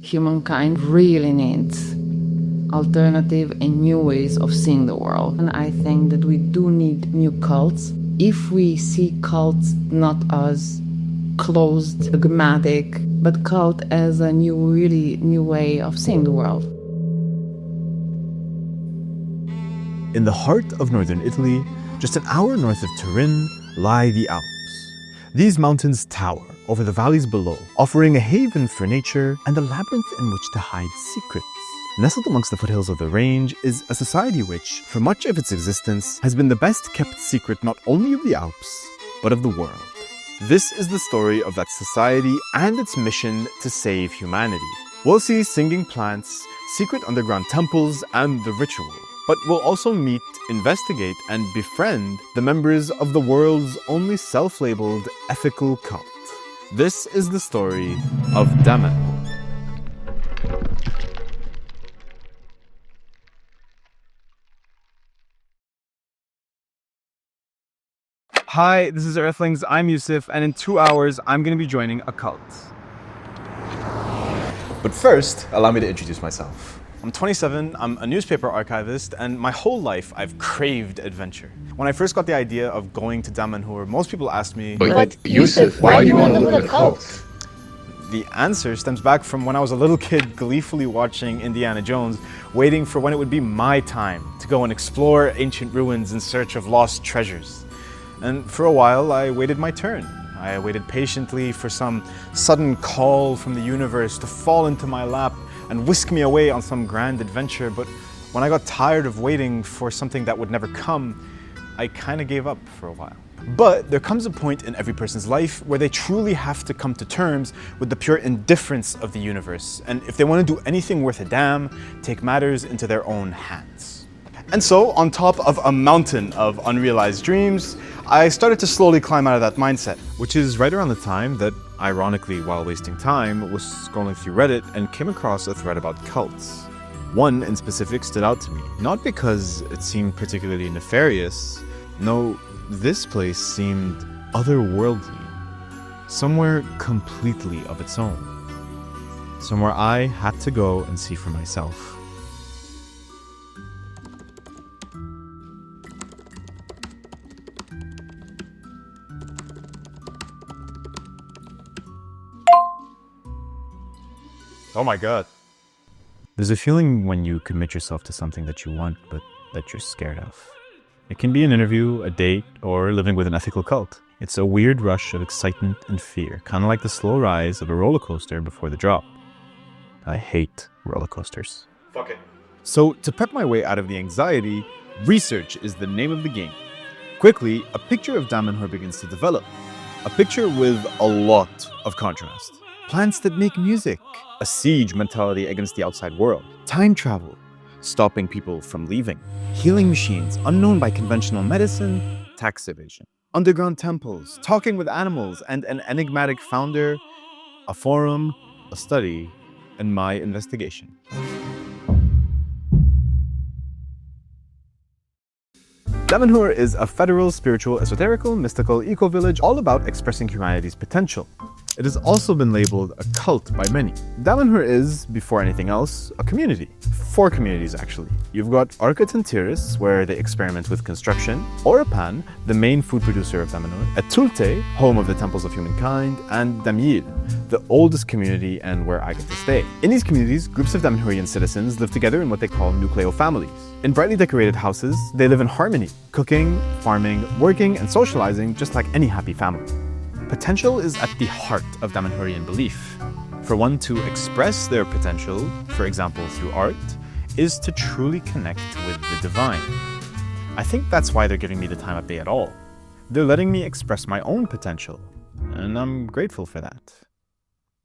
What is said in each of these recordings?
humankind really needs alternative and new ways of seeing the world. And I think that we do need new cults. If we see cults not as closed, dogmatic, but cult as a really new way of seeing the world. In the heart of northern Italy, just an hour north of Turin, lie the Alps. These mountains tower over the valleys below, offering a haven for nature and a labyrinth in which to hide secrets. Nestled amongst the foothills of the range is a society which, for much of its existence, has been the best kept secret not only of the Alps, but of the world. This is the story of that society and its mission to save humanity. We'll see singing plants, secret underground temples, and the ritual. But we'll also meet, investigate, and befriend the members of the world's only self-labeled ethical cult. This is the story of Damanhur. Hi, this is Earthlings. I'm Yusuf, and in 2 hours, I'm going to be joining a cult. But first, allow me to introduce myself. I'm 27, I'm a newspaper archivist, and my whole life I've craved adventure. When I first got the idea of going to Damanhur, most people asked me, But Yusuf, why do you want to live in a cult? The answer stems back from when I was a little kid gleefully watching Indiana Jones, waiting for when it would be my time to go and explore ancient ruins in search of lost treasures. And for a while, I waited my turn. I waited patiently for some sudden call from the universe to fall into my lap and whisk me away on some grand adventure. But when I got tired of waiting for something that would never come, I kind of gave up for a while. But there comes a point in every person's life where they truly have to come to terms with the pure indifference of the universe. And if they want to do anything worth a damn, take matters into their own hands. And so, on top of a mountain of unrealized dreams, I started to slowly climb out of that mindset. Which is right around the time that, ironically, while wasting time, was scrolling through Reddit and came across a thread about cults. One in specific stood out to me, not because it seemed particularly nefarious. No, this place seemed otherworldly, somewhere completely of its own, somewhere I had to go and see for myself. Oh my god. There's a feeling when you commit yourself to something that you want, but that you're scared of. It can be an interview, a date, or living with an ethical cult. It's a weird rush of excitement and fear, kind of like the slow rise of a roller coaster before the drop. I hate roller coasters. Fuck it. So, to prep my way out of the anxiety, research is the name of the game. Quickly, a picture of Damanhur begins to develop. A picture with a lot of contrast. Plants that make music, a siege mentality against the outside world, time travel, stopping people from leaving, healing machines unknown by conventional medicine, tax evasion, underground temples, talking with animals, and an enigmatic founder, a forum, a study, and my investigation. Damanhur is a federal, spiritual, esoterical, mystical eco-village all about expressing humanity's potential. It has also been labeled a cult by many. Damanhur is, before anything else, a community. 4 communities actually. You've got Arcot and Tiris, where they experiment with construction, Orapan, the main food producer of Damanhur, Etulte, home of the temples of humankind, and Damyil, the oldest community and where I get to stay. In these communities, groups of Damanhurian citizens live together in what they call nucleo families. In brightly decorated houses, they live in harmony, cooking, farming, working, and socializing just like any happy family. Potential is at the heart of Damanhurian belief. For one to express their potential, for example through art, is to truly connect with the divine. I think that's why they're giving me the time of day at all. They're letting me express my own potential, and I'm grateful for that.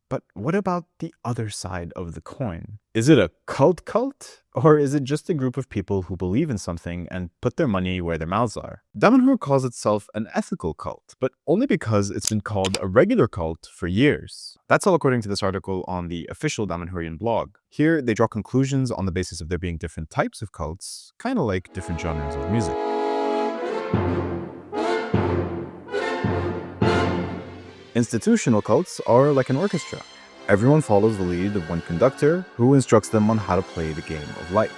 But what about the other side of the coin? Is it a cult, or is it just a group of people who believe in something and put their money where their mouths are? Damanhur calls itself an ethical cult, but only because it's been called a regular cult for years. That's all according to this article on the official Damanhurian blog. Here, they draw conclusions on the basis of there being different types of cults, kind of like different genres of music. Institutional cults are like an orchestra. Everyone follows the lead of one conductor who instructs them on how to play the game of life.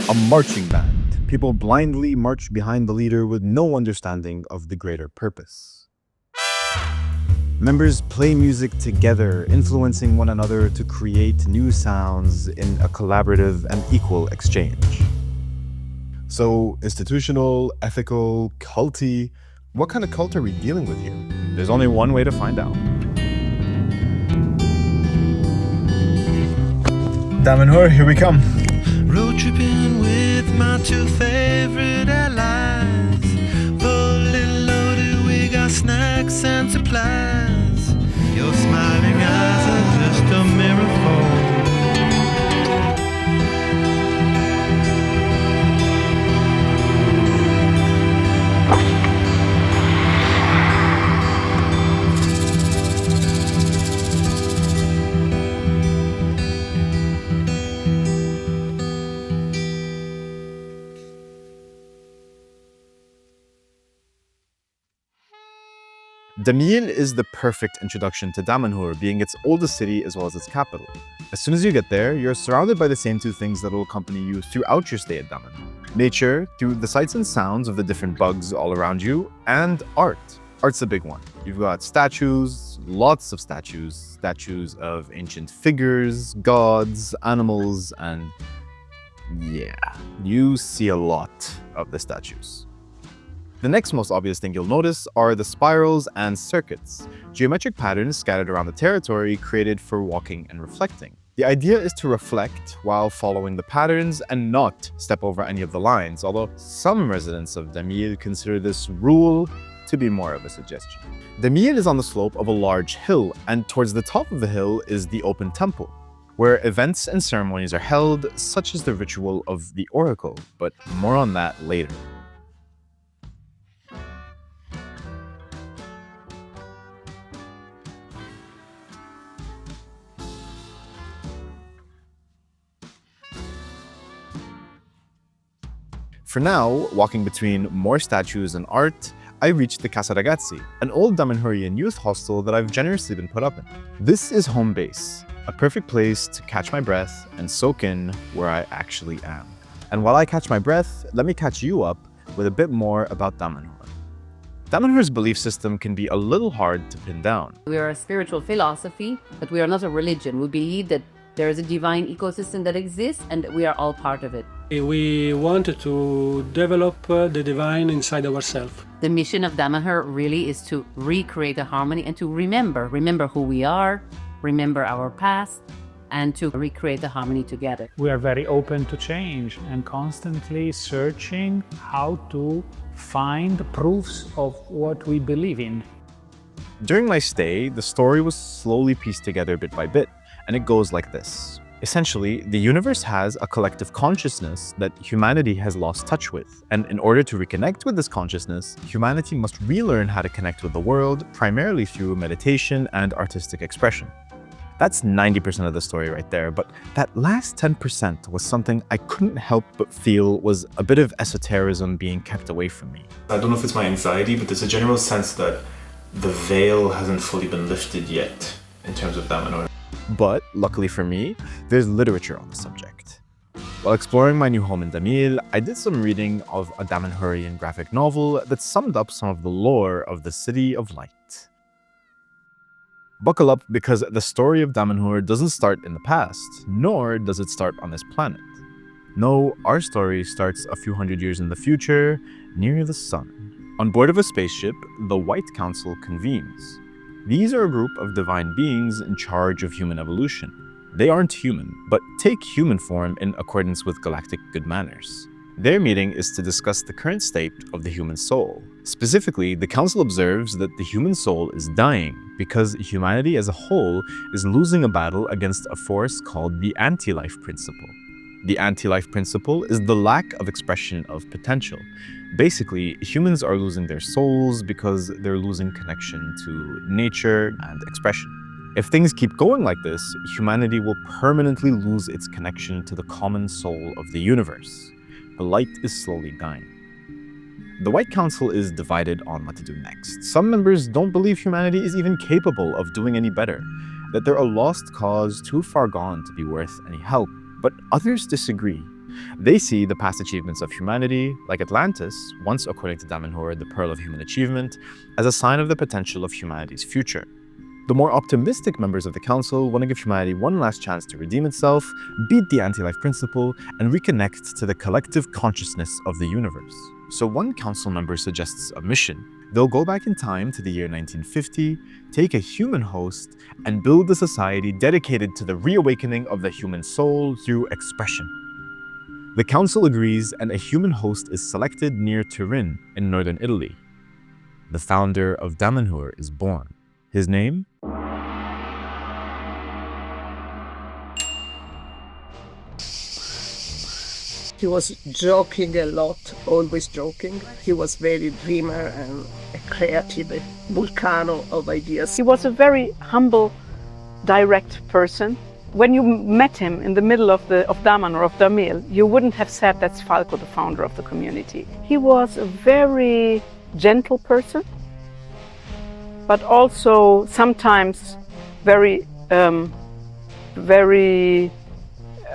A marching band. People blindly march behind the leader with no understanding of the greater purpose. Members play music together, influencing one another to create new sounds in a collaborative and equal exchange. So, institutional, ethical, culty, what kind of cult are we dealing with here? There's only one way to find out. Damanhur, here we come. Road tripping with my two favorite allies. Fully loaded, we got snacks and supplies. Your smiling eyes are just a miracle. Damil is the perfect introduction to Damanhur, being its oldest city as well as its capital. As soon as you get there, you're surrounded by the same two things that will accompany you throughout your stay at Damanhur. Nature, through the sights and sounds of the different bugs all around you, and art. Art's a big one. You've got statues, lots of statues, statues of ancient figures, gods, animals, and yeah, you see a lot of the statues. The next most obvious thing you'll notice are the spirals and circuits, geometric patterns scattered around the territory created for walking and reflecting. The idea is to reflect while following the patterns and not step over any of the lines, although some residents of Damil consider this rule to be more of a suggestion. Damil is on the slope of a large hill, and towards the top of the hill is the open temple, where events and ceremonies are held, such as the ritual of the oracle, but more on that later. For now, walking between more statues and art, I reached the Casa Ragazzi, an old Damanhurian youth hostel that I've generously been put up in. This is home base, a perfect place to catch my breath and soak in where I actually am. And while I catch my breath, let me catch you up with a bit more about Damanhur. Damanhur's belief system can be a little hard to pin down. We are a spiritual philosophy, but we are not a religion. We believe that there is a divine ecosystem that exists and that we are all part of it. We wanted to develop the divine inside ourselves. The mission of Damanhur really is to recreate a harmony and to remember who we are, remember our past, and to recreate the harmony together. We are very open to change and constantly searching how to find proofs of what we believe in. During my stay, the story was slowly pieced together bit by bit, and it goes like this. Essentially, the universe has a collective consciousness that humanity has lost touch with, and in order to reconnect with this consciousness, humanity must relearn how to connect with the world, primarily through meditation and artistic expression. That's 90% of the story right there, but that last 10% was something I couldn't help but feel was a bit of esotericism being kept away from me. I don't know if it's my anxiety, but there's a general sense that the veil hasn't fully been lifted yet in terms of Damanhur. But, luckily for me, there's literature on the subject. While exploring my new home in Damil, I did some reading of a Damanhurian graphic novel that summed up some of the lore of the City of Light. Buckle up, because the story of Damanhur doesn't start in the past, nor does it start on this planet. No, our story starts a few hundred years in the future, near the sun. On board of a spaceship, the White Council convenes. These are a group of divine beings in charge of human evolution. They aren't human, but take human form in accordance with galactic good manners. Their meeting is to discuss the current state of the human soul. Specifically, the council observes that the human soul is dying because humanity as a whole is losing a battle against a force called the anti-life principle. The anti-life principle is the lack of expression of potential. Basically, humans are losing their souls because they're losing connection to nature and expression. If things keep going like this, humanity will permanently lose its connection to the common soul of the universe. The light is slowly dying. The White Council is divided on what to do next. Some members don't believe humanity is even capable of doing any better, that they're a lost cause too far gone to be worth any help. But others disagree. They see the past achievements of humanity, like Atlantis, once according to Damanhur the pearl of human achievement, as a sign of the potential of humanity's future. The more optimistic members of the council want to give humanity one last chance to redeem itself, beat the anti-life principle, and reconnect to the collective consciousness of the universe. So one council member suggests a mission. They'll go back in time to the year 1950, take a human host, and build a society dedicated to the reawakening of the human soul through expression. The council agrees, and a human host is selected near Turin in northern Italy. The founder of Damanhur is born. His name? He was joking a lot, always joking. He was very dreamer and a creative, a volcano of ideas. He was a very humble, direct person. When you met him in the middle of Daman or of Damil, you wouldn't have said that's Falco, the founder of the community. He was a very gentle person, but also sometimes very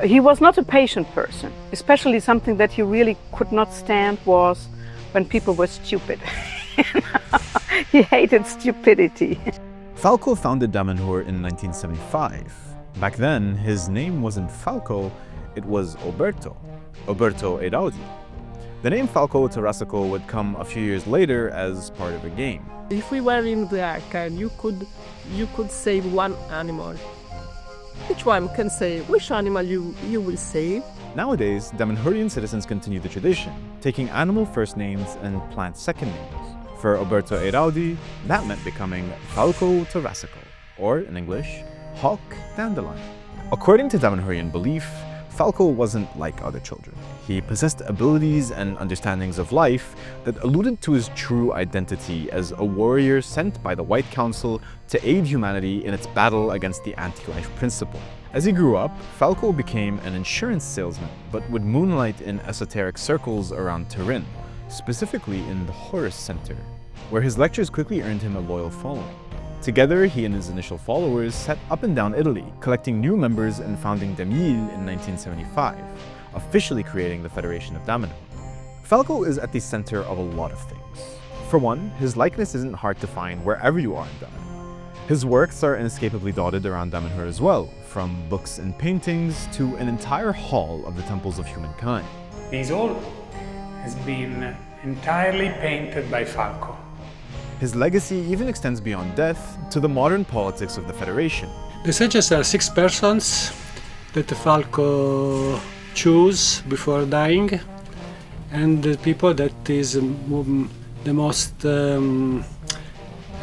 he was not a patient person. Especially something that he really could not stand was when people were stupid. He hated stupidity. Falco founded Damanhur in 1975. Back then, his name wasn't Falco, it was Oberto Einaudi. The name Falco Tarasico would come a few years later as part of a game. If we were in the ark and you could save one animal, each one can say which animal you will save. Nowadays, Damanhurian citizens continue the tradition, taking animal first names and plant second names. For Oberto Einaudi, that meant becoming Falco Tarasico, or in English, Hawk Dandelion. According to Damanhurian belief, Falco wasn't like other children. He possessed abilities and understandings of life that alluded to his true identity as a warrior sent by the White Council to aid humanity in its battle against the anti-life principle. As he grew up, Falco became an insurance salesman, but would moonlight in esoteric circles around Turin, specifically in the Horus Center, where his lectures quickly earned him a loyal following. Together, he and his initial followers set up and down Italy, collecting new members and founding Damil in 1975, officially creating the Federation of Damanhur. Falco is at the center of a lot of things. For one, his likeness isn't hard to find wherever you are in Damanhur. His works are inescapably dotted around Damanhur as well, from books and paintings to an entire hall of the temples of humankind. This all has been entirely painted by Falco. His legacy even extends beyond death to the modern politics of the Federation. The sages are 6 persons that Falco chose before dying, and the people that is the most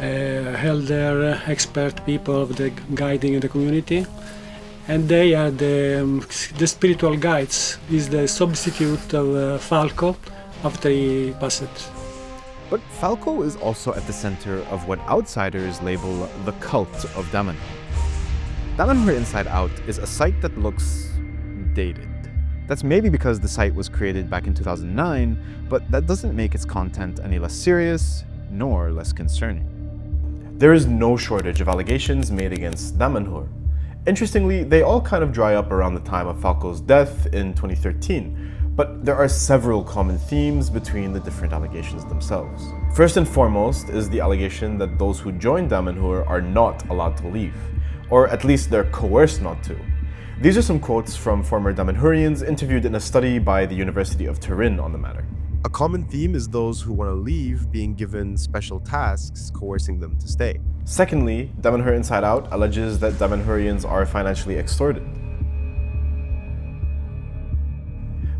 elder, expert people of the guiding in the community, and they are the spiritual guides. Is the substitute of Falco after he passed. But Falco is also at the center of what outsiders label the cult of Damanhur. Damanhur Inside Out is a site that looks dated. That's maybe because the site was created back in 2009, but that doesn't make its content any less serious, nor less concerning. There is no shortage of allegations made against Damanhur. Interestingly, they all kind of dry up around the time of Falco's death in 2013, but there are several common themes between the different allegations themselves. First and foremost is the allegation that those who join Damanhur are not allowed to leave, or at least they're coerced not to. These are some quotes from former Damanhurians interviewed in a study by the University of Turin on the matter. A common theme is those who want to leave being given special tasks, coercing them to stay. Secondly, Damanhur Inside Out alleges that Damanhurians are financially extorted.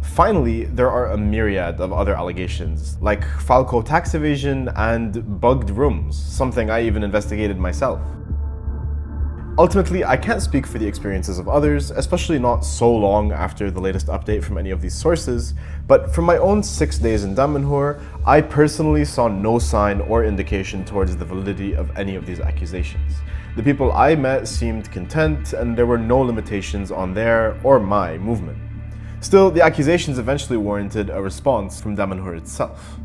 Finally, there are a myriad of other allegations, like Falco tax evasion and bugged rooms, something I even investigated myself. Ultimately, I can't speak for the experiences of others, especially not so long after the latest update from any of these sources, but from my own 6 days in Damanhur, I personally saw no sign or indication towards the validity of any of these accusations. The people I met seemed content, and there were no limitations on their or my movement. Still, the accusations eventually warranted a response from Damanhur itself.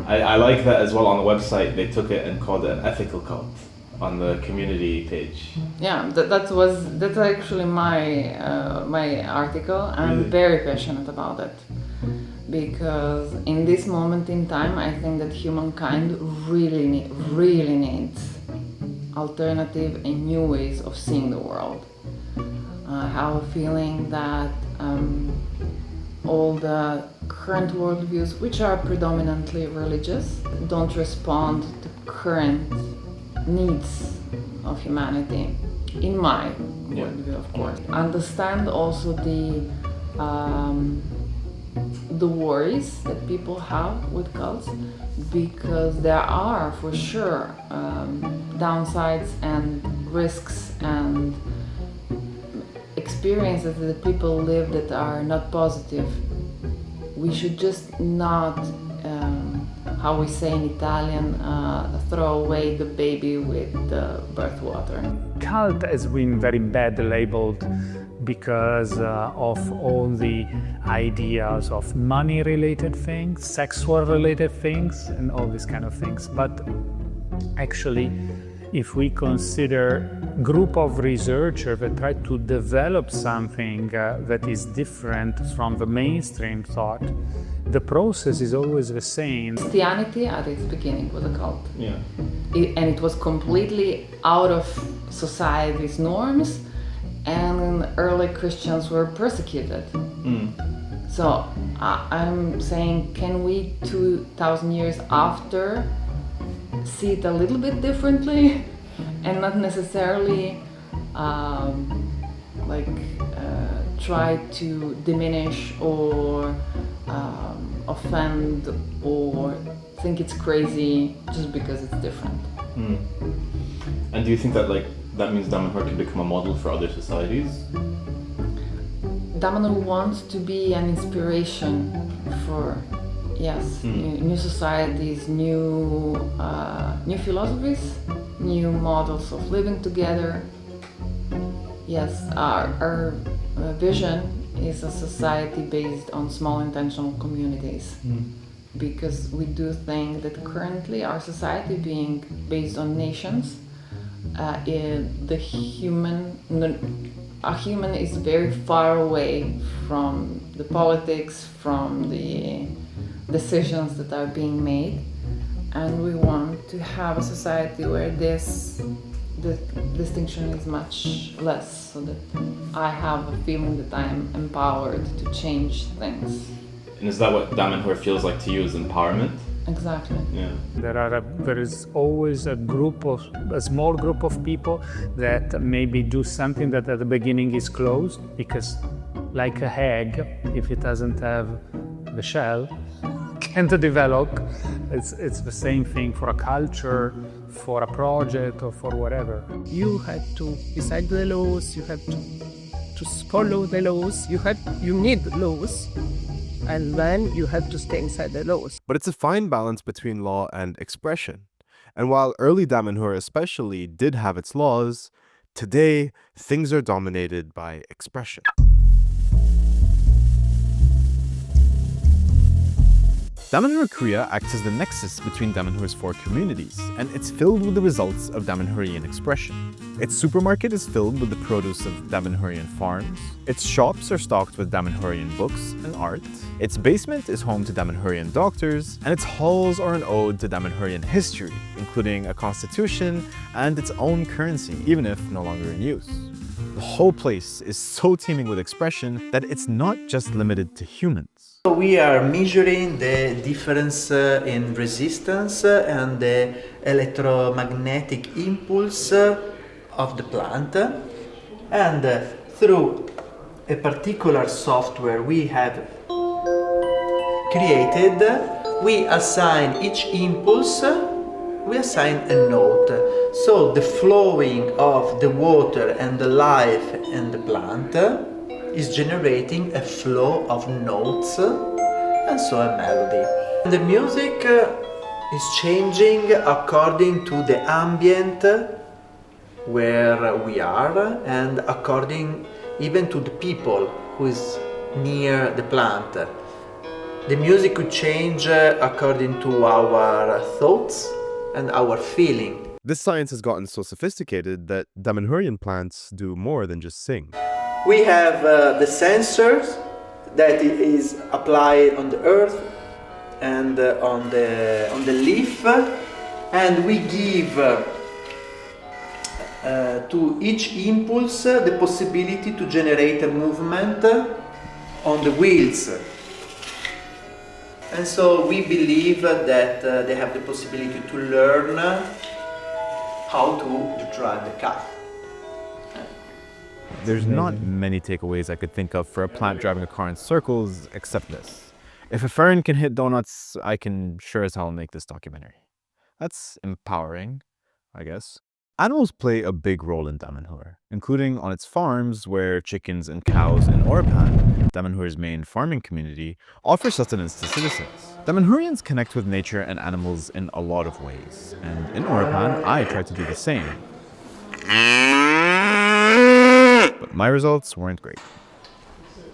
I like that as well. On the website, they took it and called it an ethical cult. on the community page. Yeah, that's actually my article. I'm Really? very passionate about it because in this moment in time, I think that humankind really needs alternative and new ways of seeing the world. I have a feeling that all the current worldviews, which are predominantly religious, don't respond to current needs of humanity, in my worldview, of course. Understand also the worries that people have with cults, because there are for sure downsides and risks and experiences that people live that are not positive. We should just not, how we say in Italian, throw away the baby with the birthwater. Cult has been very bad labeled because of all the ideas of money-related things, sexual-related things, and all these kind of things. But actually, if we consider a group of researchers that try to develop something that is different from the mainstream thought, the process is always the same. Christianity at its beginning was a cult. Yeah. And it was completely out of society's norms, and early Christians were persecuted. So I'm saying, can we 2,000 years after see it a little bit differently and not necessarily try to diminish or offend or think it's crazy just because it's different. And do you think that that means Damanhur can become a model for other societies? Damanhur wants to be an inspiration for new societies, new philosophies, new models of living together. Yes, our vision is a society based on small intentional communities, because we do think that currently our society being based on nations, a human is very far away from the politics, from the decisions that are being made, and we want to have a society where the distinction is much less, so that I have a feeling that I am empowered to change things. And is that what Damanhur feels like to you, is empowerment? Exactly. Yeah. There is always a small group of people that maybe do something that at the beginning is closed, because like a egg, if it doesn't have the shell, can't develop. It's the same thing for a culture, for a project, or for whatever. You have to decide the laws, you have to follow the laws, you need laws, and then you have to stay inside the laws. But it's a fine balance between law and expression. And while early Damanhur especially did have its laws, today things are dominated by expression. Damanhur Korea acts as the nexus between Damanhur's 4 communities, and it's filled with the results of Damanhurian expression. Its supermarket is filled with the produce of Damanhurian farms, its shops are stocked with Damanhurian books and art, its basement is home to Damanhurian doctors, and its halls are an ode to Damanhurian history, including a constitution and its own currency, even if no longer in use. The whole place is so teeming with expression that it's not just limited to humans. We are measuring the difference in resistance and the electromagnetic impulse of the plant, and through a particular software we have created, we assign each impulse, we assign a note. So the flowing of the water and the life in the plant is generating a flow of notes and so a melody. The music is changing according to the ambient where we are, and according even to the people who is near the plant. The music could change according to our thoughts and our feeling. This science has gotten so sophisticated that Damanhurian plants do more than just sing. We have the sensors that is applied on the earth and on the leaf, and we give to each impulse the possibility to generate a movement on the wheels. And so we believe that they have the possibility to learn how to drive the car. There's not many takeaways I could think of for a plant driving a car in circles except this. If a fern can hit donuts, I can sure as hell make this documentary. That's empowering, I guess. Animals play a big role in Damanhur, including on its farms where chickens and cows in Orapan, Damanhur's main farming community, offer sustenance to citizens. Damanhurians connect with nature and animals in a lot of ways, and in Orapan, I try to do the same. But my results weren't great.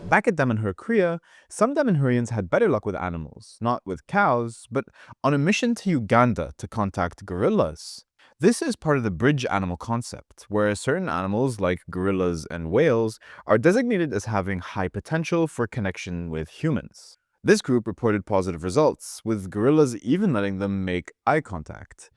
Back at Damanhur Kriya, some Damanhurians had better luck with animals, not with cows, but on a mission to Uganda to contact gorillas. This is part of the bridge animal concept, where certain animals like gorillas and whales are designated as having high potential for connection with humans. This group reported positive results, with gorillas even letting them make eye contact.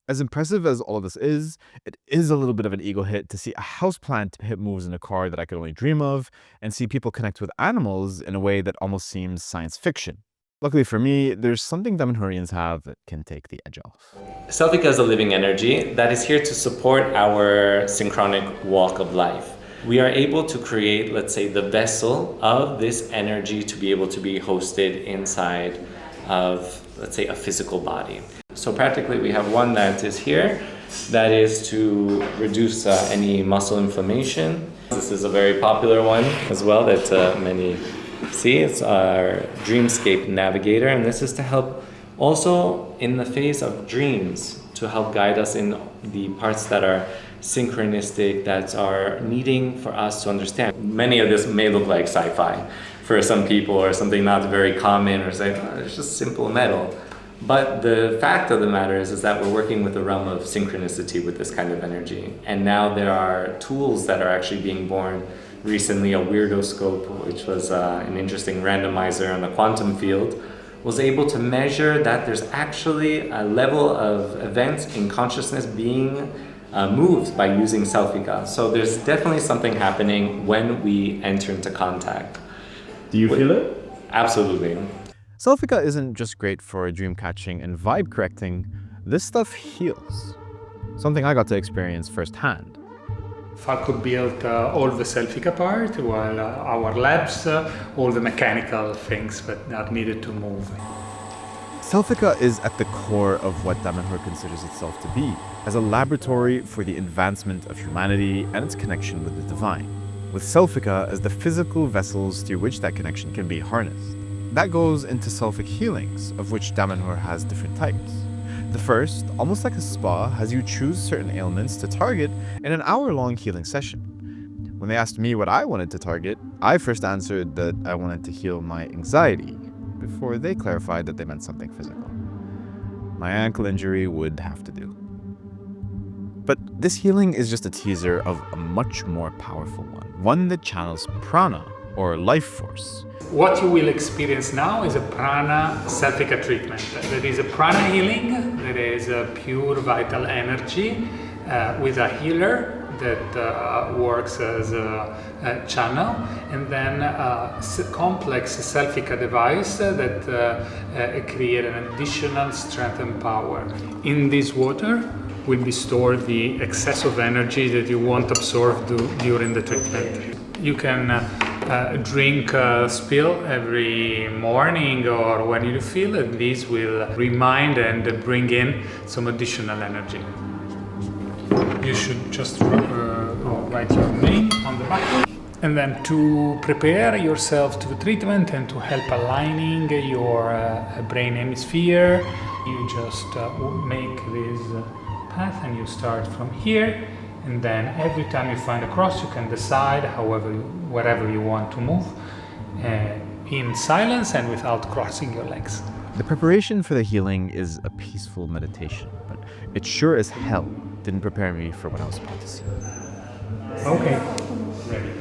As impressive as all of this is, it is a little bit of an ego hit to see a houseplant hit moves in a car that I could only dream of, and see people connect with animals in a way that almost seems science fiction. Luckily for me, there's something Damanhurians have that can take the edge off. Selfica is a living energy that is here to support our synchronic walk of life. We are able to create, let's say, the vessel of this energy to be able to be hosted inside of, let's say, a physical body. So practically we have one that is here, that is to reduce any muscle inflammation. This is a very popular one as well that many see. It's our Dreamscape Navigator, and this is to help also in the phase of dreams, to help guide us in the parts that are synchronistic, that are needing for us to understand. Many of this may look like sci-fi for some people, or something not very common, or say, oh, it's just simple metal. But the fact of the matter is that we're working with the realm of synchronicity with this kind of energy. And now there are tools that are actually being born. Recently, a weirdoscope, which was an interesting randomizer on the quantum field, was able to measure that there's actually a level of events in consciousness being moved by using Selfica. So there's definitely something happening when we enter into contact. Do you feel it? Absolutely. Selfica isn't just great for dream catching and vibe correcting, this stuff heals. Something I got to experience firsthand. Falco built all the Selfica part, while our labs, all the mechanical things that are needed to move. Selfica is at the core of what Damanhur considers itself to be, as a laboratory for the advancement of humanity and its connection with the divine, with Selfica as the physical vessels through which that connection can be harnessed. That goes into Selfica Healings, of which Damanhur has different types. The first, almost like a spa, has you choose certain ailments to target in an hour-long healing session. When they asked me what I wanted to target, I first answered that I wanted to heal my anxiety, before they clarified that they meant something physical. My ankle injury would have to do. But this healing is just a teaser of a much more powerful one that channels prana, or life force. What you will experience now is a prana Selfica treatment. That is a prana healing, that is a pure vital energy with a healer that works as a channel, and then a complex Selfica device that create an additional strength and power. In this water will be stored the excess of energy that you won't absorb during the treatment. You can drink a spill every morning or when you feel it. This will remind and bring in some additional energy. You should just write your name on the back. And then to prepare yourself to the treatment and to help aligning your brain hemisphere, you just make this path and you start from here. And then every time you find a cross, you can decide wherever you want to move in silence and without crossing your legs. The preparation for the healing is a peaceful meditation, but it sure as hell didn't prepare me for what I was about to see. Okay. Ready.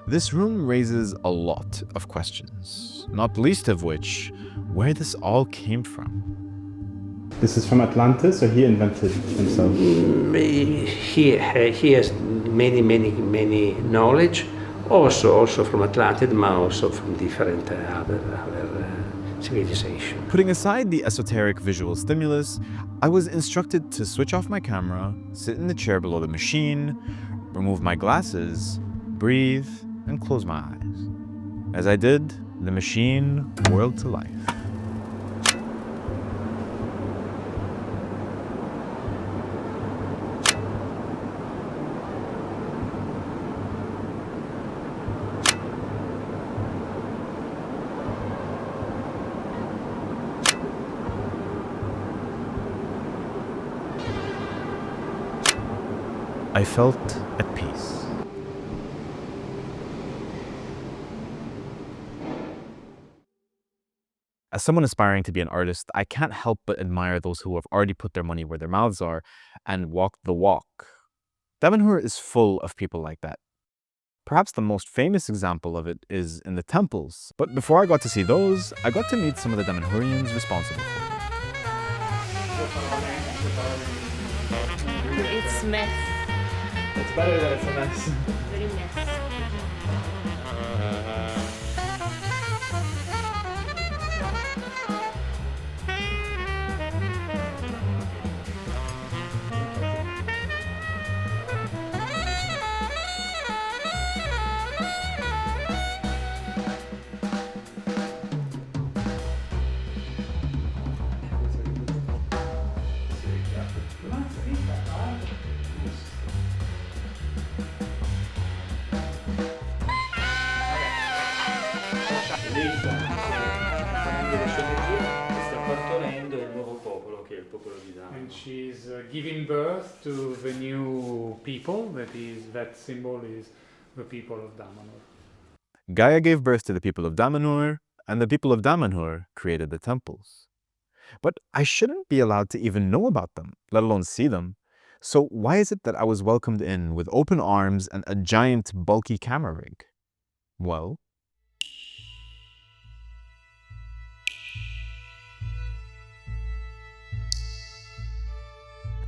This room raises a lot of questions, not least of which, where this all came from. This is from Atlantis, or he invented himself? He has many knowledge, also from Atlantis, but also from different other civilizations. Putting aside the esoteric visual stimulus, I was instructed to switch off my camera, sit in the chair below the machine, remove my glasses, breathe, and close my eyes. As I did, the machine whirled to life. I felt at peace. As someone aspiring to be an artist, I can't help but admire those who have already put their money where their mouths are and walked the walk. Damanhur is full of people like that. Perhaps the most famous example of it is in the temples. But before I got to see those, I got to meet some of the Damanhurians responsible for them. It's mess. It's better that it's a mess. Very mess. And she's giving birth to the new people, that symbol is the people of Damanhur. Gaia gave birth to the people of Damanhur, and the people of Damanhur created the temples. But I shouldn't be allowed to even know about them, let alone see them. So why is it that I was welcomed in with open arms and a giant, bulky camera rig? Well,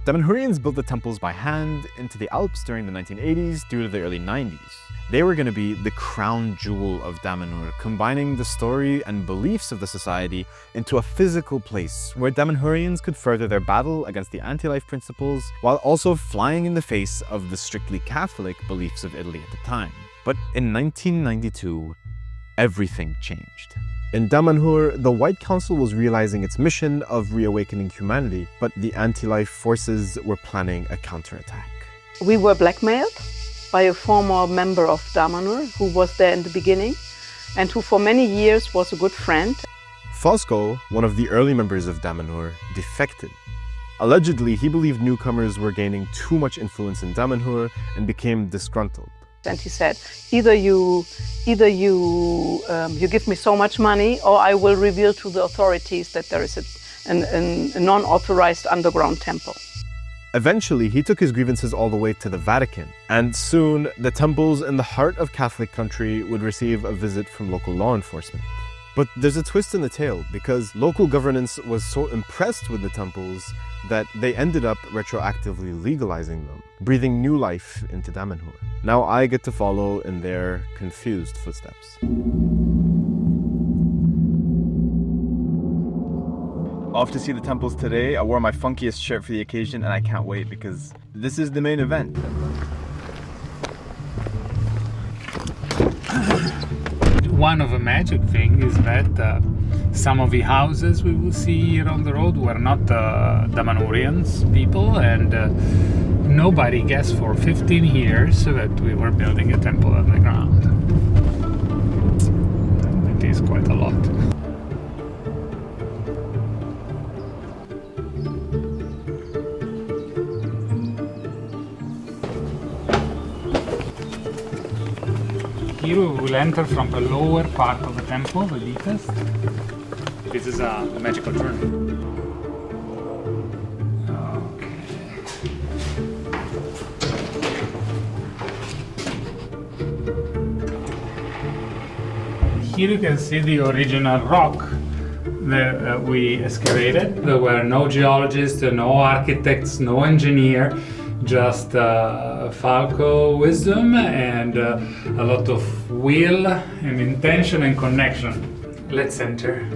Damanhurians built the temples by hand into the Alps during the 1980s through to the early 90s. They were going to be the crown jewel of Damanhur, combining the story and beliefs of the society into a physical place where Damanhurians could further their battle against the anti-life principles while also flying in the face of the strictly Catholic beliefs of Italy at the time. But in 1992, everything changed. In Damanhur, the White Council was realizing its mission of reawakening humanity, but the anti-life forces were planning a counterattack. We were blackmailed by a former member of Damanhur who was there in the beginning and who for many years was a good friend. Falco, one of the early members of Damanhur, defected. Allegedly, he believed newcomers were gaining too much influence in Damanhur and became disgruntled. And he said, either you give me so much money, or I will reveal to the authorities that there is a non-authorized underground temple. Eventually, he took his grievances all the way to the Vatican, and soon the temples in the heart of Catholic country would receive a visit from local law enforcement. But there's a twist in the tale, because local governance was so impressed with the temples that they ended up retroactively legalizing them, breathing new life into Damanhur. Now I get to follow in their confused footsteps. Off to see the temples today. I wore my funkiest shirt for the occasion and I can't wait because this is the main event. One of the magic things is that some of the houses we will see here on the road were not Damanhurians people, and nobody guessed for 15 years that we were building a temple underground. It is quite a lot. Here we will enter from the lower part of the temple, the deepest. This is a magical journey. Here you can see the original rock that we excavated. There were no geologists, no architects, no engineer, just Falco wisdom and a lot of will and intention and connection. Let's enter.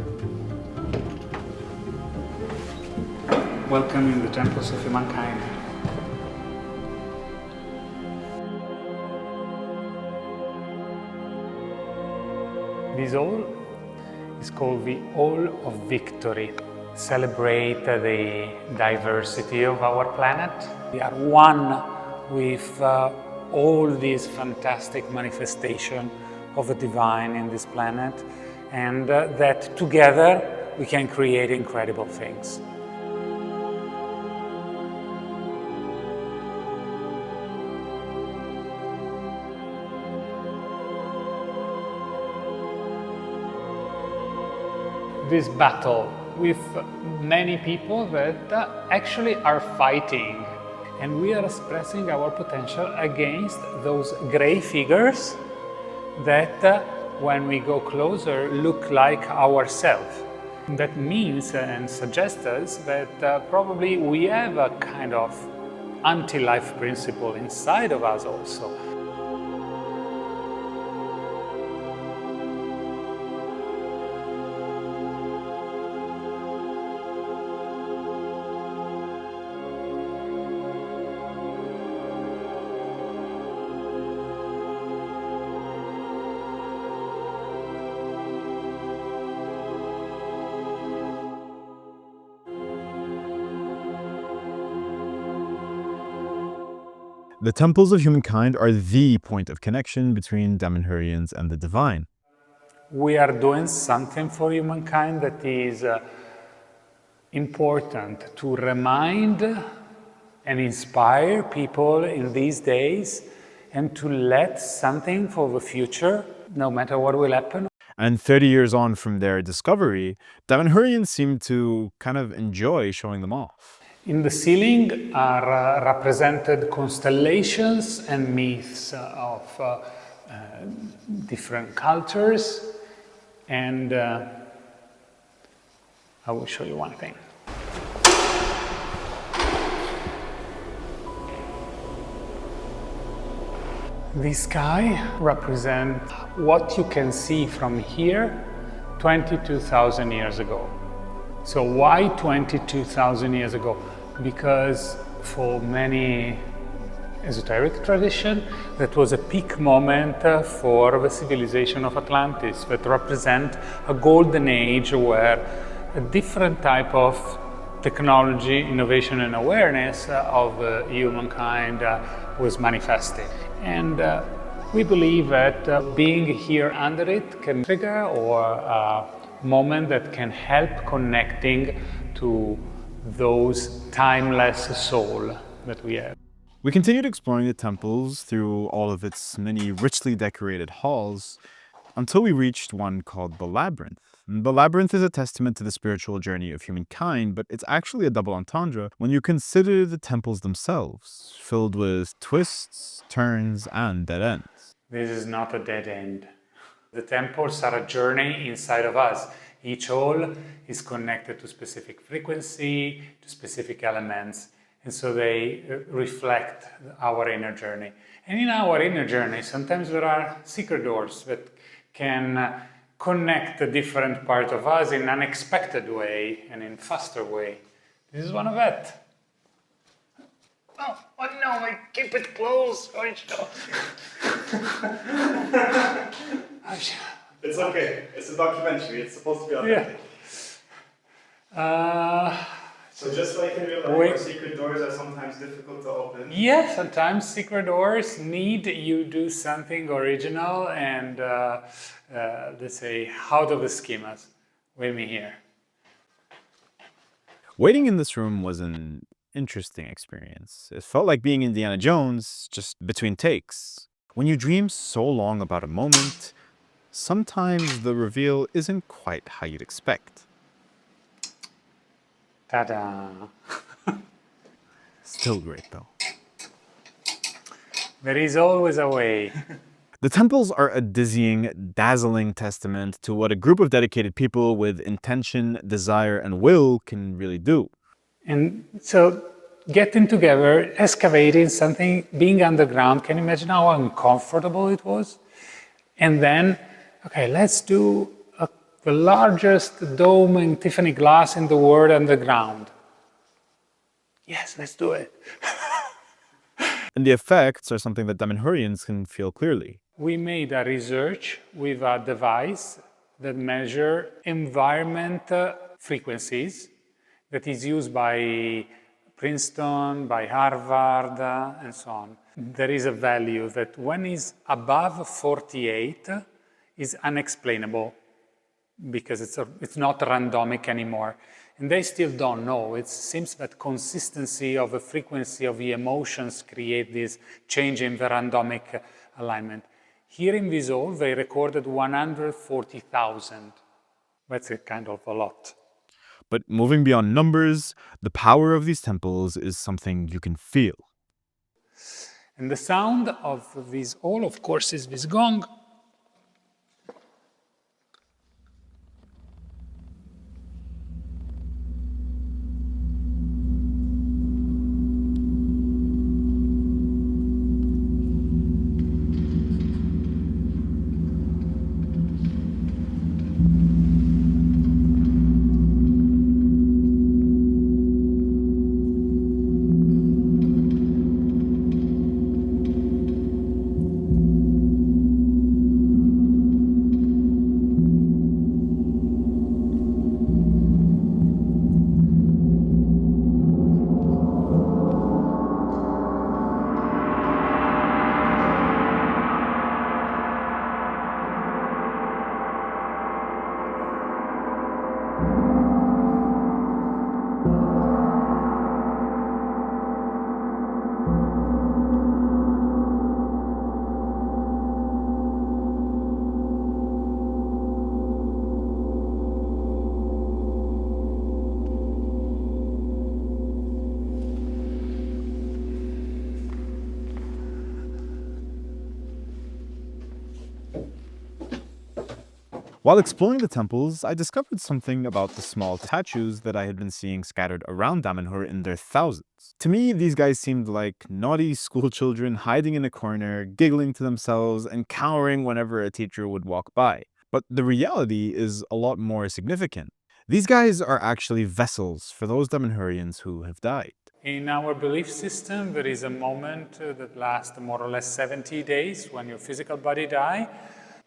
Welcome in the temples of humankind. This hall is called the Hall of Victory. Celebrate the diversity of our planet. We are one with all these fantastic manifestations of the divine in this planet, and that together we can create incredible things. This battle with many people that actually are fighting, and we are expressing our potential against those gray figures that when we go closer look like ourselves. That means and suggests us that probably we have a kind of anti-life principle inside of us also. The temples of humankind are the point of connection between Damanhurians and the divine. We are doing something for humankind that is important to remind and inspire people in these days, and to let something for the future, no matter what will happen. And 30 years on from their discovery, Damanhurians seem to kind of enjoy showing them off. In the ceiling are represented constellations and myths of different cultures, and I will show you one thing. The sky represents what you can see from here 22,000 years ago. So why 22,000 years ago? Because for many esoteric tradition, that was a peak moment for the civilization of Atlantis, that represent a golden age where a different type of technology, innovation and awareness of humankind was manifested. And we believe that being here under it can trigger or a moment that can help connecting to those timeless soul that we have. We continued exploring the temples through all of its many richly decorated halls until we reached one called the Labyrinth. The Labyrinth is a testament to the spiritual journey of humankind, but it's actually a double entendre when you consider the temples themselves, filled with twists, turns, and dead ends. This is not a dead end. The temples are a journey inside of us. Each hall is connected to specific frequency, to specific elements, and so they reflect our inner journey. And in our inner journey, sometimes there are secret doors that can connect a different part of us in an unexpected way and in a faster way. This is one of it. Oh no, I keep it closed. It's okay. It's a documentary. It's supposed to be authentic. Yeah. So just like in real life, where secret doors are sometimes difficult to open. Yeah, sometimes secret doors need you do something original and let's say out of the schemas. With me here. Waiting in this room was an interesting experience. It felt like being Indiana Jones, just between takes. When you dream so long about a moment, sometimes the reveal isn't quite how you'd expect. Ta-da! Still great though. There is always a way. The temples are a dizzying, dazzling testament to what a group of dedicated people with intention, desire, and will can really do. And so getting together, excavating something, being underground, can you imagine how uncomfortable it was? And then, okay, let's do the largest dome in Tiffany glass in the world underground. Yes, let's do it. And the effects are something that Damanhurians can feel clearly. We made a research with a device that measures environment frequencies that is used by Princeton, by Harvard, and so on. There is a value that when it's above 48 is unexplainable because it's not randomic anymore. And they still don't know. It seems that consistency of the frequency of the emotions create this change in the randomic alignment. Here in Visol, they recorded 140,000. That's a kind of a lot. But moving beyond numbers, the power of these temples is something you can feel. And the sound of this all, of course, is this gong. While exploring the temples, I discovered something about the small statues that I had been seeing scattered around Damanhur in their thousands. To me, these guys seemed like naughty school children hiding in a corner, giggling to themselves, and cowering whenever a teacher would walk by. But the reality is a lot more significant. These guys are actually vessels for those Damanhurians who have died. In our belief system, there is a moment that lasts more or less 70 days when your physical body dies.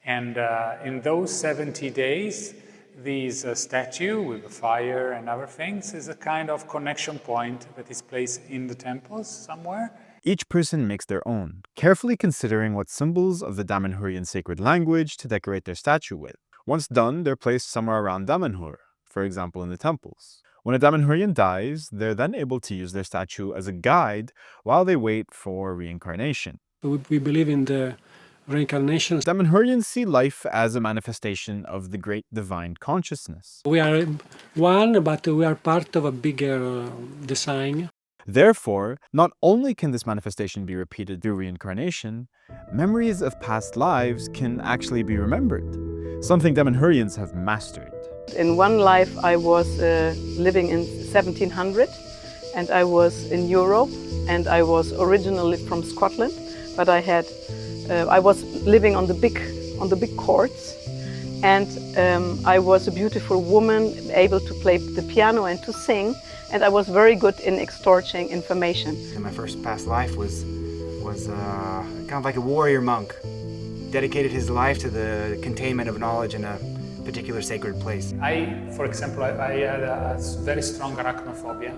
And in those 70 days, this statue with the fire and other things is a kind of connection point that is placed in the temples somewhere. Each person makes their own, carefully considering what symbols of the Damanhurian sacred language to decorate their statue with. Once done, they're placed somewhere around Damanhur, for example in the temples. When a Damanhurian dies, they're then able to use their statue as a guide while they wait for reincarnation. We believe in the reincarnation. Damanhurians see life as a manifestation of the great divine consciousness. We are one, but we are part of a bigger design. Therefore, not only can this manifestation be repeated through reincarnation, memories of past lives can actually be remembered, something Damanhurians have mastered. In one life I was living in 1700 and I was in Europe and I was originally from Scotland, but I was living on the big courts, and I was a beautiful woman able to play the piano and to sing, and I was very good in extorting information. And my first past life was kind of like a warrior monk, dedicated his life to the containment of knowledge in a particular sacred place. For example, I had a very strong arachnophobia,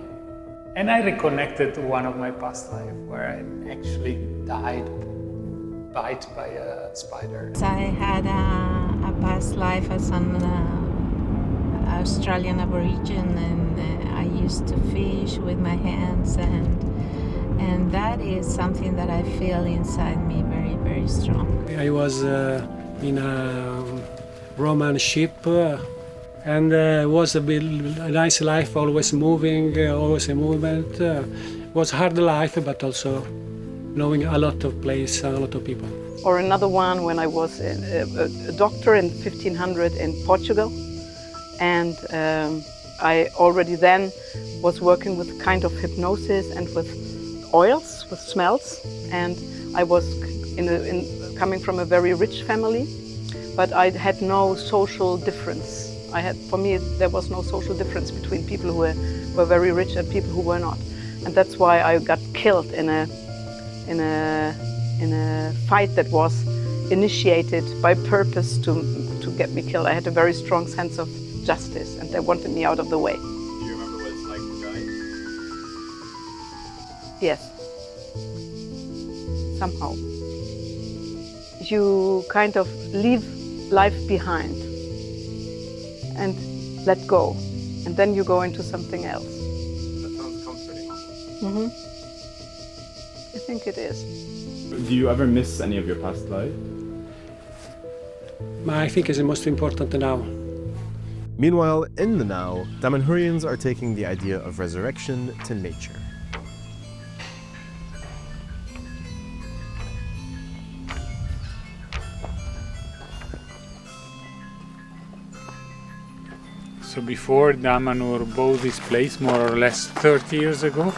and I reconnected to one of my past lives where I actually died bite by a spider. I had a past life as an Australian Aborigine, and I used to fish with my hands, and And that is something that I feel inside me very, very strong. I was in a Roman ship and it was a nice life, always moving, always a movement. It was hard life, but also knowing a lot of place, a lot of people. Or another one when I was a doctor in 1500 in Portugal, and I already then was working with kind of hypnosis and with oils, with smells, and I was coming from a very rich family, but I had no social difference. For me, there was no social difference between people who were very rich and people who were not, and that's why I got killed in a fight that was initiated by purpose to get me killed. I had a very strong sense of justice, and they wanted me out of the way. Do you remember what it's like to die? Yes. Somehow. You kind of leave life behind and let go, and then you go into something else. That sounds comforting. Mm-hmm. I think it is. Do you ever miss any of your past life? I think it's the most important now. Meanwhile, in the now, Damanhurians are taking the idea of resurrection to nature. So before Damanhur bought this place more or less 30 years ago,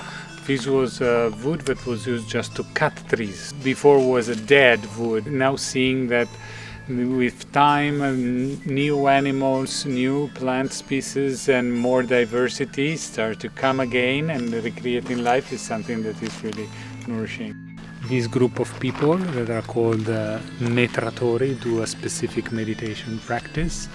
this was wood that was used just to cut trees. Before was a dead wood. Now seeing that with time, new animals, new plant species and more diversity start to come again, and recreating life is something that is really nourishing. This group of people that are called metratori do a specific meditation practice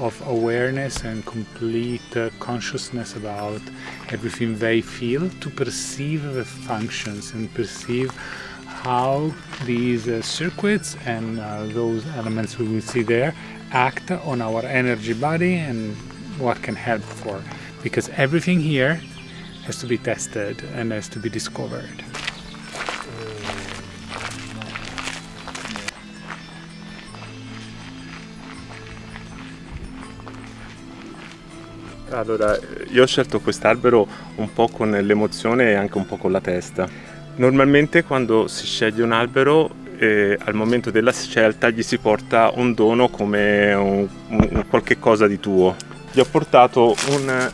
of awareness and complete consciousness about everything they feel, to perceive the functions and perceive how these circuits and those elements we will see there act on our energy body and what can help for. Because everything here has to be tested and has to be discovered. Allora, io ho scelto quest'albero un po' con l'emozione e anche un po' con la testa. Normalmente quando si sceglie un albero, al momento della scelta gli si porta un dono come un qualche cosa di tuo. Gli ho portato un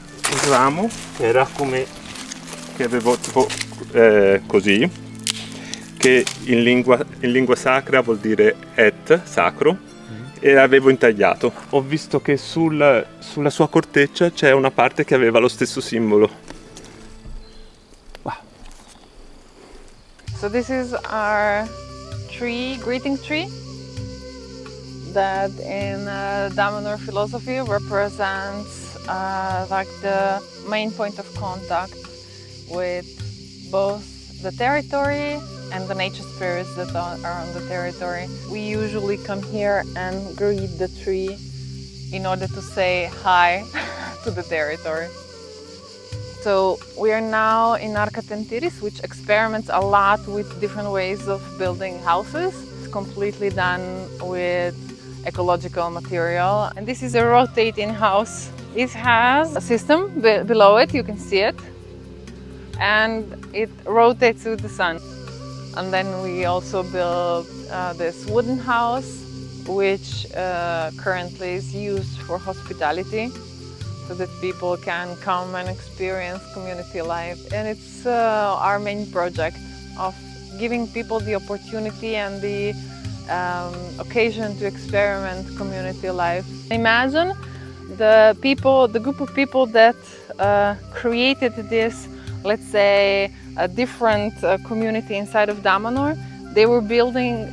ramo che era come, che avevo tipo così, che in lingua sacra vuol dire et, sacro, e l'avevo intagliato. Ho visto che sulla sua corteccia c'è una parte che aveva lo stesso simbolo. Wow. So this is our tree, greeting tree, that in Damanhur philosophy represents like the main point of contact with both the territory and the nature spirits that are on the territory. We usually come here and greet the tree in order to say hi to the territory. So we are now in Arcatentiris, which experiments a lot with different ways of building houses. It's completely done with ecological material. And this is a rotating house. It has a system below it, you can see it, and it rotates with the sun. And then we also built this wooden house, which currently is used for hospitality, so that people can come and experience community life. And it's our main project of giving people the opportunity and the occasion to experiment community life. Imagine the group of people that created this, let's say, a different community inside of Damanhur. They were building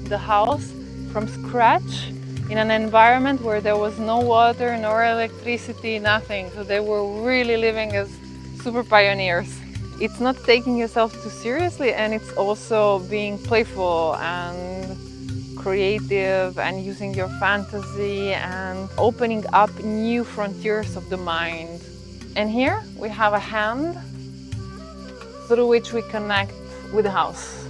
the house from scratch in an environment where there was no water, no electricity, nothing. So they were really living as super pioneers. It's not taking yourself too seriously, and it's also being playful and creative and using your fantasy and opening up new frontiers of the mind. And here we have a hand through which we connect with the house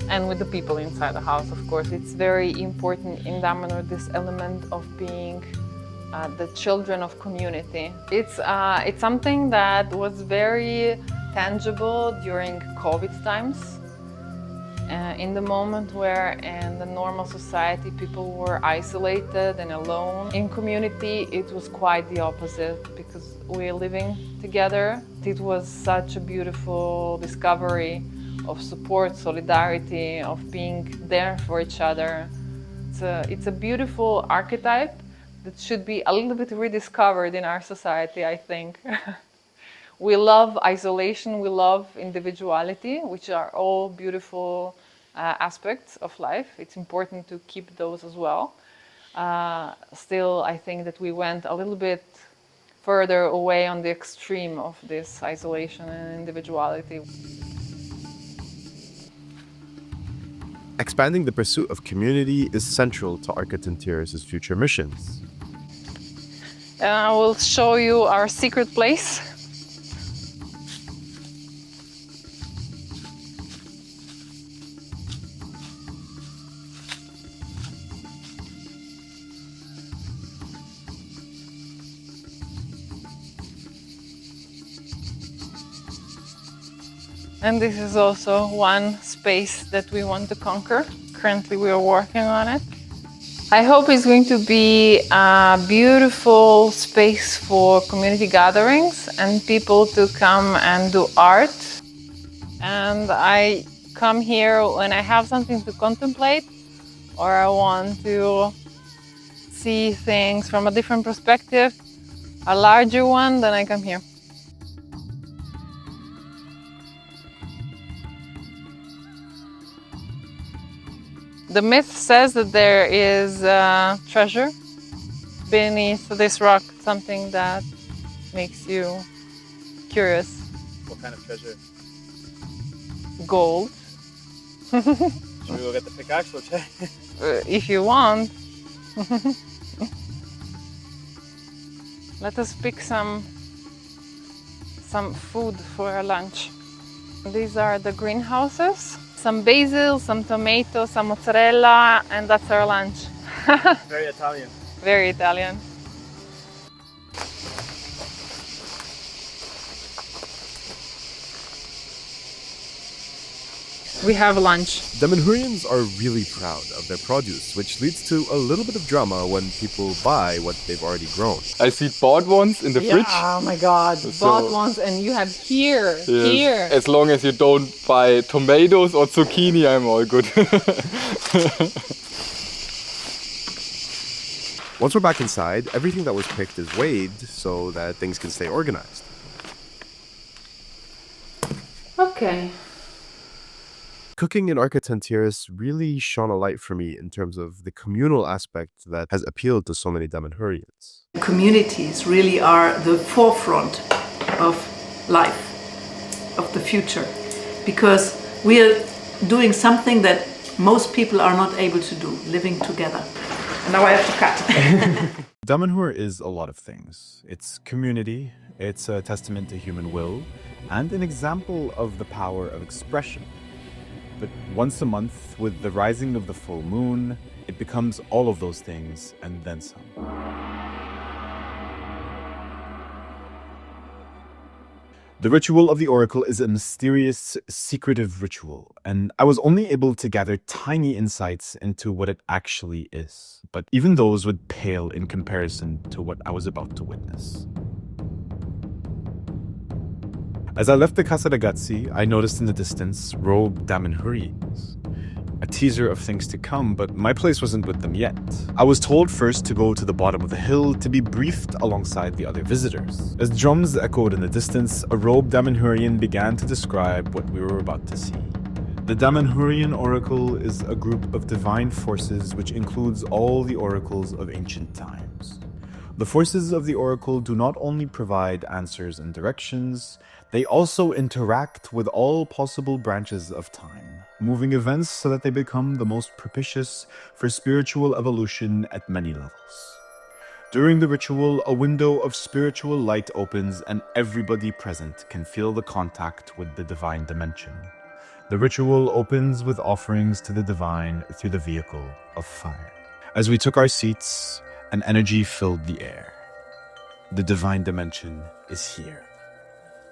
and with the people inside the house, of course. It's very important in Damanhur, this element of being the children of community. It's something that was very tangible during COVID times. In the moment where in the normal society people were isolated and alone. In community it was quite the opposite, because we're living together. It was such a beautiful discovery of support, solidarity, of being there for each other. It's a beautiful archetype that should be a little bit rediscovered in our society, I think. We love isolation, we love individuality, which are all beautiful aspects of life. It's important to keep those as well. Still, I think that we went a little bit further away on the extreme of this isolation and individuality. Expanding the pursuit of community is central to Architecture's future missions. And I will show you our secret place. And this is also one space that we want to conquer. Currently we are working on it. I hope it's going to be a beautiful space for community gatherings and people to come and do art. And I come here when I have something to contemplate, or I want to see things from a different perspective, a larger one, then I come here. The myth says that there is treasure beneath this rock, something that makes you curious. What kind of treasure? Gold. Should we go get the pickaxe? We'll check. If you want. Let us pick some food for our lunch. These are the greenhouses. Some basil, some tomato, some mozzarella, and that's our lunch. Very Italian. Very Italian. We have lunch. Damanhurians are really proud of their produce, which leads to a little bit of drama when people buy what they've already grown. I see bought ones in the fridge. Oh my god, bought ones, and you have here, here. As long as you don't buy tomatoes or zucchini, I'm all good. Once we're back inside, everything that was picked is weighed so that things can stay organized. Okay. Cooking in Architecture's really shone a light for me in terms of the communal aspect that has appealed to so many Damanhurians. Communities really are the forefront of life, of the future, because we are doing something that most people are not able to do, living together. And now I have to cut. Damanhur is a lot of things. It's community, it's a testament to human will, and an example of the power of expression. But once a month, with the rising of the full moon, it becomes all of those things and then some. The ritual of the oracle is a mysterious, secretive ritual, and I was only able to gather tiny insights into what it actually is. But even those would pale in comparison to what I was about to witness. As I left the Casa Ragazzi, I noticed in the distance robed Damanhurians. A teaser of things to come, but my place wasn't with them yet. I was told first to go to the bottom of the hill to be briefed alongside the other visitors. As drums echoed in the distance, a robed Damanhurian began to describe what we were about to see. The Damanhurian Oracle is a group of divine forces which includes all the oracles of ancient times. The forces of the oracle do not only provide answers and directions, they also interact with all possible branches of time, moving events so that they become the most propitious for spiritual evolution at many levels. During the ritual, a window of spiritual light opens and everybody present can feel the contact with the divine dimension. The ritual opens with offerings to the divine through the vehicle of fire. As we took our seats, an energy filled the air. The divine dimension is here.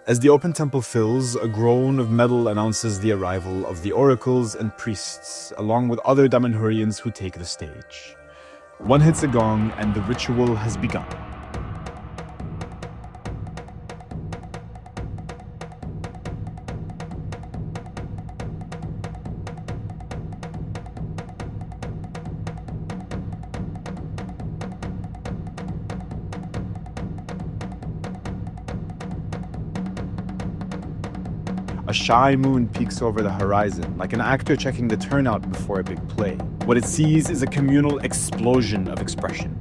As the open temple fills, a groan of metal announces the arrival of the oracles and priests, along with other Damanhurians who take the stage. One hits a gong and the ritual has begun. A shy moon peeks over the horizon, like an actor checking the turnout before a big play. What it sees is a communal explosion of expression.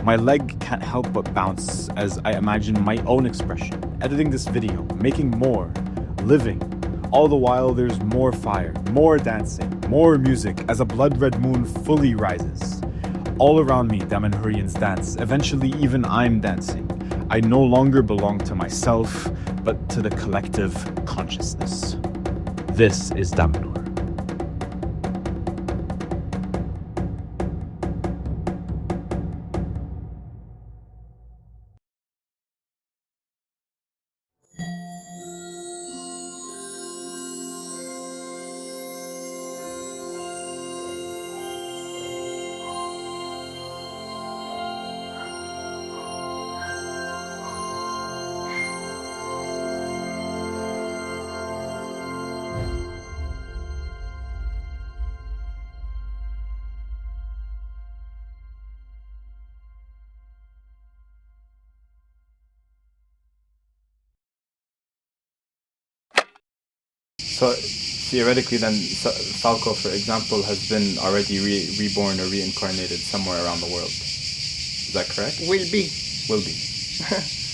My leg can't help but bounce as I imagine my own expression, editing this video, making more, living. All the while there's more fire, more dancing, more music as a blood-red moon fully rises. All around me, Damanhurians dance. Eventually, even I'm dancing. I no longer belong to myself, but to the collective consciousness. This is Damanhur. So theoretically then, Falco, for example, has been already reborn or reincarnated somewhere around the world. Is that correct? Will be. Will be.